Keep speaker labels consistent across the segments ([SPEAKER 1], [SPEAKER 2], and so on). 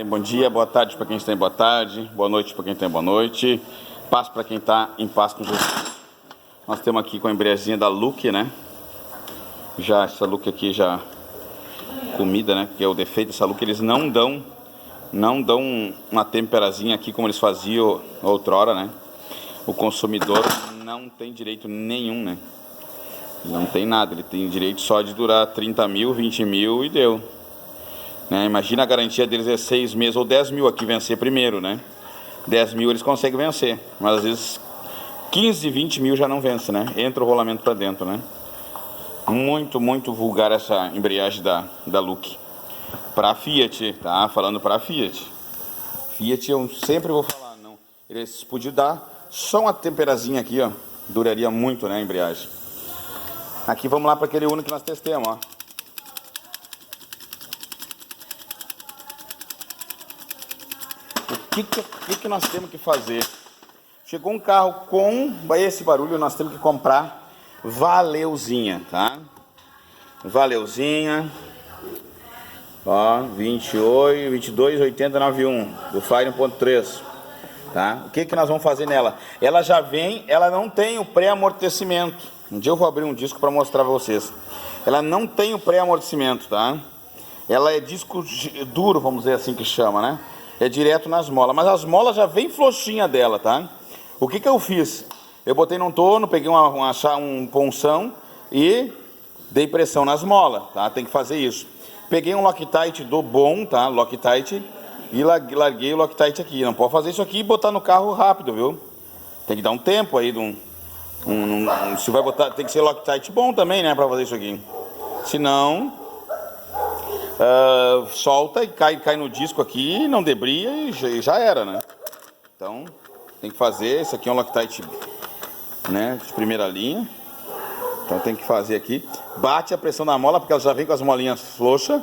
[SPEAKER 1] Bom dia, boa tarde para quem está em boa tarde, boa noite para quem está em boa noite, paz para quem está em paz com Jesus. Nós temos aqui com a embreazinha da Look, né? Já essa Look aqui já comida, né? Que é o defeito dessa Look, eles não dão uma temperazinha aqui como eles faziam outrora, né? O consumidor não tem direito nenhum, né? Não tem nada, ele tem direito só de durar 30 mil, 20 mil e deu. Né? Imagina a garantia deles é 6 meses ou 10 mil aqui vencer primeiro, né? 10 mil eles conseguem vencer, mas às vezes 15, 20 mil já não vence, né? Entra o rolamento para dentro, né? Muito vulgar essa embreagem da Look. Para a Fiat, tá? Falando para a Fiat. Fiat eu sempre vou falar, não. Eles podiam dar só uma temperazinha aqui, ó. Duraria muito, né, a embreagem. Aqui vamos lá para aquele Uno que nós testamos, ó. O que nós temos que fazer? Chegou um carro com esse barulho, nós temos que comprar valeuzinha, tá? Valeuzinha, ó, 228091 do Fire 1.3, tá? O que nós vamos fazer nela? Ela já vem, ela não tem o pré-amortecimento. Um dia eu vou abrir um disco para mostrar para vocês. Ela não tem o pré-amortecimento, tá? Ela é disco duro, vamos dizer assim que chama, né? É direto nas molas, mas as molas já vem frouxinha dela, tá? O que eu fiz? Eu botei num torno, peguei um ponção e dei pressão nas molas, tá? Tem que fazer isso. Peguei um Loctite do bom, tá? Loctite, e larguei o Loctite aqui. Não pode fazer isso aqui e botar no carro rápido, viu? Tem que dar um tempo aí, se vai botar, tem que ser Loctite bom também, né? Pra fazer isso aqui. Senão... solta e cai no disco aqui, não debria e já era, né? Então tem que fazer. Esse aqui é um Loctite, né, de primeira linha. Então tem que fazer aqui. Bate a pressão na mola, porque ela já vem com as molinhas frouxas.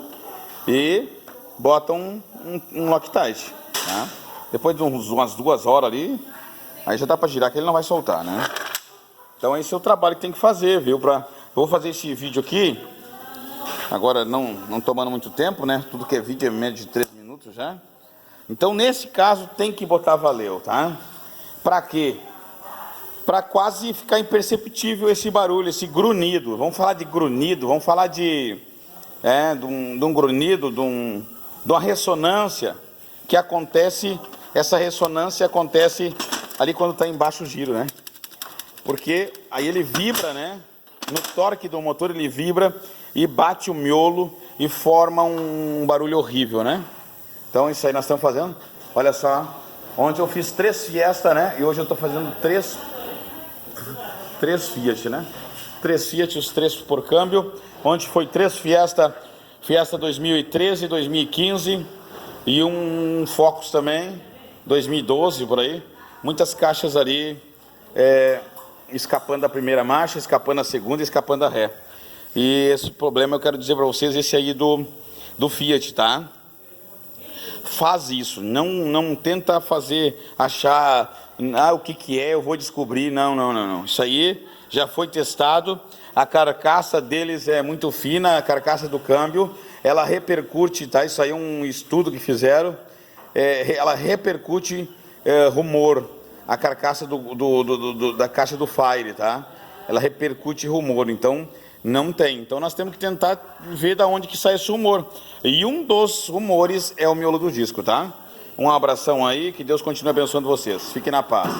[SPEAKER 1] E bota um Loctite, tá? Depois de umas 2 horas ali, aí já dá pra girar que ele não vai soltar, né? Então esse é o trabalho que tem que fazer, viu? Eu vou fazer esse vídeo aqui agora, não tomando muito tempo, né? Tudo que é vídeo é média de 3 minutos já. Então, nesse caso, tem que botar valeu, tá? Pra quê? Pra quase ficar imperceptível esse barulho, esse grunhido. Vamos falar de grunhido, vamos falar de um grunhido, de uma ressonância que acontece. Essa ressonância acontece ali quando está em baixo giro, né? Porque aí ele vibra, né? No torque do motor ele vibra e bate o miolo e forma um barulho horrível, né? Então isso aí nós estamos fazendo. Olha só, ontem eu fiz 3 Fiesta, né? E hoje eu estou fazendo 3 Fiat, né? 3 Fiat, os 3 por câmbio. Ontem foi 3 Fiesta 2013, 2015 e um Focus também, 2012 por aí. Muitas caixas ali, escapando da primeira marcha, escapando da segunda e escapando da ré. E esse problema eu quero dizer para vocês, esse aí do Fiat, tá? Faz isso, não tenta achar, o que é, eu vou descobrir, não. Isso aí já foi testado, a carcaça deles é muito fina, a carcaça do câmbio, ela repercute, tá? Isso aí é um estudo que fizeram, ela repercute rumor, a carcaça da caixa do Fire, tá? Ela repercute rumor, então... Não tem. Então nós temos que tentar ver da onde que sai esse rumor. E um dos rumores é o miolo do disco, tá? Um abração aí, que Deus continue abençoando vocês. Fiquem na paz.